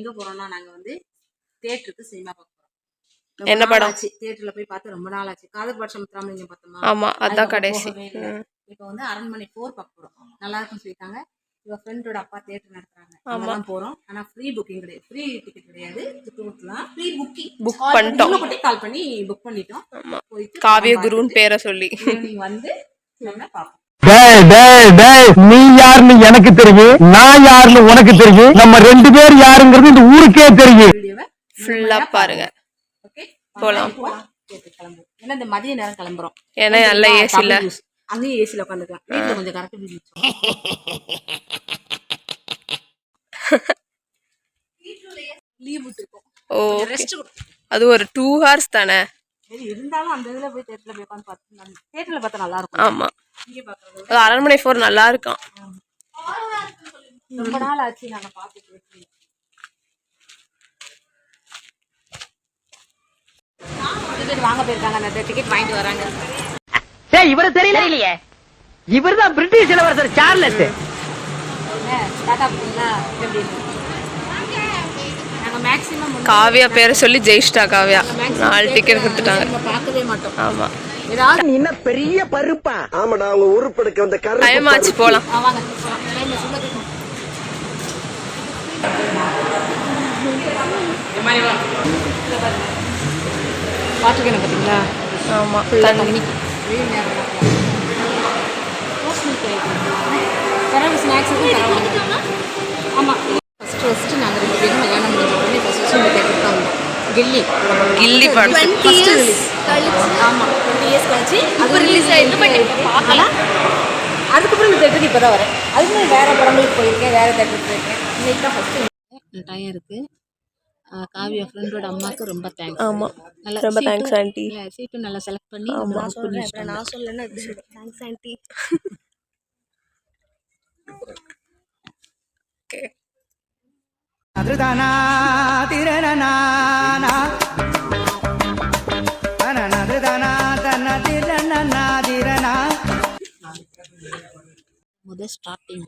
எங்க போறோம்னா நாங்க வந்து தியேட்டருக்கு சினிமா பார்க்க போறோம். என்ன படம்? தியேட்டர்ல போய் பார்த்து ரொம்ப நாள் ஆச்சு. காதல் பாட்சம் முத்துராமலிங்கம் பார்த்தோமா? ஆமா, அதான் கடைசி. இப்போ வந்து அரண்மனை 4 பார்க்க போறோம். நல்லா இருக்குன்னு சொல்லிட்டாங்க. இவ ஃப்ரெண்டோட அப்பா தியேட்டர் நடத்துறாங்க. அங்கதான் போறோம். ஆனா ஃப்ரீ புக்கிங் கிடையாது. ஃப்ரீ டிக்கெட் கிடையாது. டிக்கெட்லாம் ஃப்ரீ புக் பண்ணிட்டோம். கால் பண்ணி புக் பண்ணிட்டோம். போயிட்டு காவிய குருன்னு பேரை சொல்லி ஈவினிங் வந்து நம்ம பார்ப்போம். நீ யாருன்னு எனக்கு தெரியும், நான் யாருன்னு உனக்கு தெரியும். நம்ம 2 பேர் யாருங்கிறது இந்த ஊருக்கே தெரியும். ஃபுல்லா பாருங்க. ஓகே, போலாம். கிளம்புவோம். ஏன்னா இந்த மதிய நேரம் கிளம்புறோம். ஏன்னா நல்ல ஏசி இல்ல, அங்கேயும் ஏசில உட்காந்துக்கலாம். வீட்டுல கொஞ்சம் கரெக்ட் லீவ் விட்டுருக்கோம். ஓ, அது ஒரு 2 hours தானே. சரி, இருந்தாலும் அந்த இதுல போய் தியேட்டர்ல போய் உட்காந்து பார்த்து தியேட்டர்ல பார்த்தா நல்லா இருக்கும். ஆமா, அது அரண்மனை 4 நல்லா இருக்கும். ரொம்ப நாள் ஆச்சு நாங்க பார்த்துட்டு. வாங்க போயிருக்காங்க, அந்த டிக்கெட் வாங்கிட்டு வராங்க. சரி, இவரு தெரியலையே. இவர்தான் பிரிட்டிஷ் இளவரசர் சார்லஸ். நாங்க மேக்ஸிமம் காவியா பேரை சொல்லி ஜெயிச்சிட்டா. காவியா 4 டிக்கெட் கொடுத்துட்டாங்க. பார்க்கவே மாட்டோம். ஆமா, நீ என்ன பெரிய பருப்பா? ஆமாடா, அவங்க உருப்படுக்க வந்த டைம் ஆச்சு, போலாம். வாங்க பாத்துக்கணும் பார்த்தீங்களா? ஆமா, தண்ணி ஸ்நாக்ஸ் ஆமாம். ஃபஸ்ட்டு நாங்கள் 2 பேரும் கல்யாணம் முடிஞ்ச உடனே ஃபஸ்ட்டு இந்த தேட்டருக்கு தான் வந்தோம். கில்லி படம் ஃபஸ்ட்டு ரிலீஸ். ஆமாம், 20 years கழிச்சு அது ரிலீஸ் ஆகிடுச்சு. பார்க்கலாம். அதுக்கப்புறம் இந்த தேட்டருக்கு இப்போ தான் வரேன். அதுக்கு வேறு படங்களுக்கு போயிருக்கேன், வேறு தேட்டருக்கு போயிருக்கேன். இன்னைக்கு தான் ஃபஸ்ட்டு டைம் இருக்குது. காவியா ஃப்ரெண்டோட அம்மாவுக்கு ரொம்ப தேங்க்ஸ். ஆமாம், நல்லா ரொம்ப தேங்க்ஸ் ஆண்டி. இல்லை, சீட்டு நல்லா செலக்ட் பண்ணி நான் சொல்லலைன்னா தேங்க்ஸ் ஆண்டி. ஓகே, அதுதானா திரணனா முதல் ஸ்டார்டிங்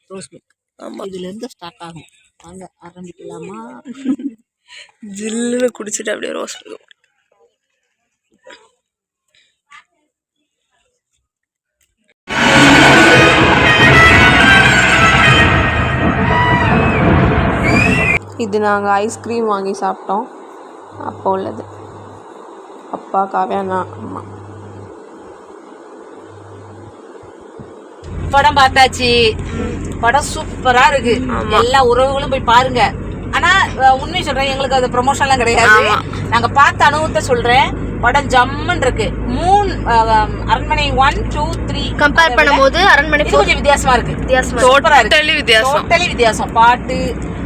ரோஸ் மில்க். ஆமாம், இதுலேருந்து ஸ்டார்ட் ஆகும். வாங்க ஆரம்பிக்கலாமா? ஜில்லுன்னு குடிச்சிட்டு அப்படியே ரோஸ் மில்க். இது நாங்கள் ஐஸ்கிரீம் வாங்கி சாப்பிட்டோம். அப்போ உள்ளது. அப்பா, காவியாண்ணா, அம்மா. படம் பார்த்தாச்சு. படம் சூப்பரா இருக்கு. எல்லா உறவுகளும் போய் பாருங்க. ஆனா உண்மை சொல்றேன், எங்களுக்கு அது ப்ரொமோஷன்லாம் கிடையாது. நாங்க பார்த்த அனுபவத்தை சொல்றேன். படம் ஜம்முன்னு இருக்கு. 3 அரண்மனை 1, 2, 3 கம்பேர் பண்ணும்போது அரண்மனை கொஞ்சம் வித்தியாசமா இருக்கு. டோட்டலி வித்தியாசம். பாட்டு,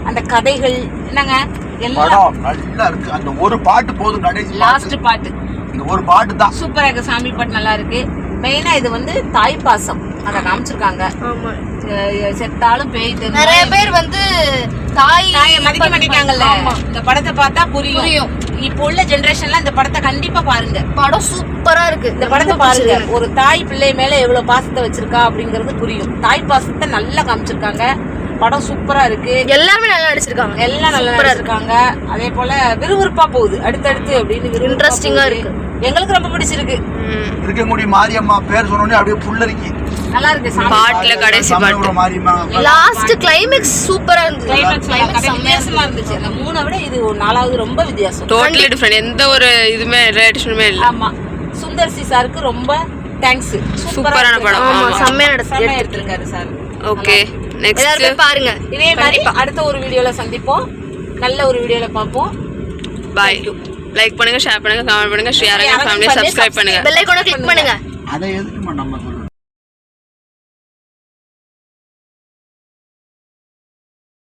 அந்த கதைகள் என்னங்க எல்லாம் நல்லா இருக்கு. அந்த ஒரு பாட்டு போதும், கடைசி லாஸ்ட் பாட்டு, இந்த ஒரு பாட்டு தான் சூப்பரா இருக்கு. சாமி பாட்டு நல்லா இருக்கு. மெயினா இது வந்து தாய் பாசம் அத காமிச்சிருக்காங்க. செத்தாலும் பேய் தெரியும். நிறைய பேர் வந்து தாயை மதிக்க மாட்டேங்காங்கல்ல. இந்த படத்தை பார்த்தா புரியும். இப்போ உள்ள ஜெனரேஷன்ல இந்த படத்தை கண்டிப்பா பாருங்க. படம் சூப்பரா இருக்கு. இந்த படத்தை பாருங்க. ஒரு தாய் பிள்ளை மேல எவ்வளவு பாசத்தை வச்சிருக்கா அப்படிங்கறது புரியும். தாய் பாசத்தை நல்லா காமிச்சிருக்காங்க. படம் சூப்பரா இருக்கு. எல்லாமே நல்லா நடிச்சிருக்காங்க. எல்லாம் நல்லா நடிச்சிருக்காங்க. அதே போல விறுவிறுப்பா போகுது அடுத்தடுத்து அப்படின்னு. இன்ட்ரெஸ்டிங்கா இருக்கு. எங்களுக்கு ரொம்ப பிடிச்சிருக்கு. இருக்கக்கூடிய மாரியம்மா பேர் சொன்னோடனே அப்படியே புல்லரிக்கி நல்லா இருக்கு. பாட்டுல கடைசி பாட்டு மாரியம்மா லாஸ்ட் கிளைமேக்ஸ் சூப்பரா இருந்துச்சு. கிளைமேக்ஸ் வித்தியாசமா இருந்துச்சு. அந்த 3 விட இது 4வது ரொம்ப வித்தியாசம். Totally different. எந்த ஒரு இதுமே ரிலேஷனுமே இல்ல. ஆமா, சுந்தர் சி சாருக்கு ரொம்ப தேங்க்ஸ். சூப்பரான படம். ஆமா, செம்மையா எடுத்திருக்காரு சார். ஓகே, நெக்ஸ்ட் எல்லாரும் பாருங்க. இதே மாதிரி அடுத்த ஒரு வீடியோல சந்திப்போம். நல்ல ஒரு வீடியோல பாப்போம். பை. லைக் பண்ணுங்க, ஷேர் பண்ணுங்க, கமெண்ட் பண்ணுங்க, ஷேர் பண்ணுங்க, ஃபேமிலி சப்ஸ்கிரைப் பண்ணுங்க, பெல் ஐகானை கிளிக் பண்ணுங்க. அதை எதுக்கு நம்ம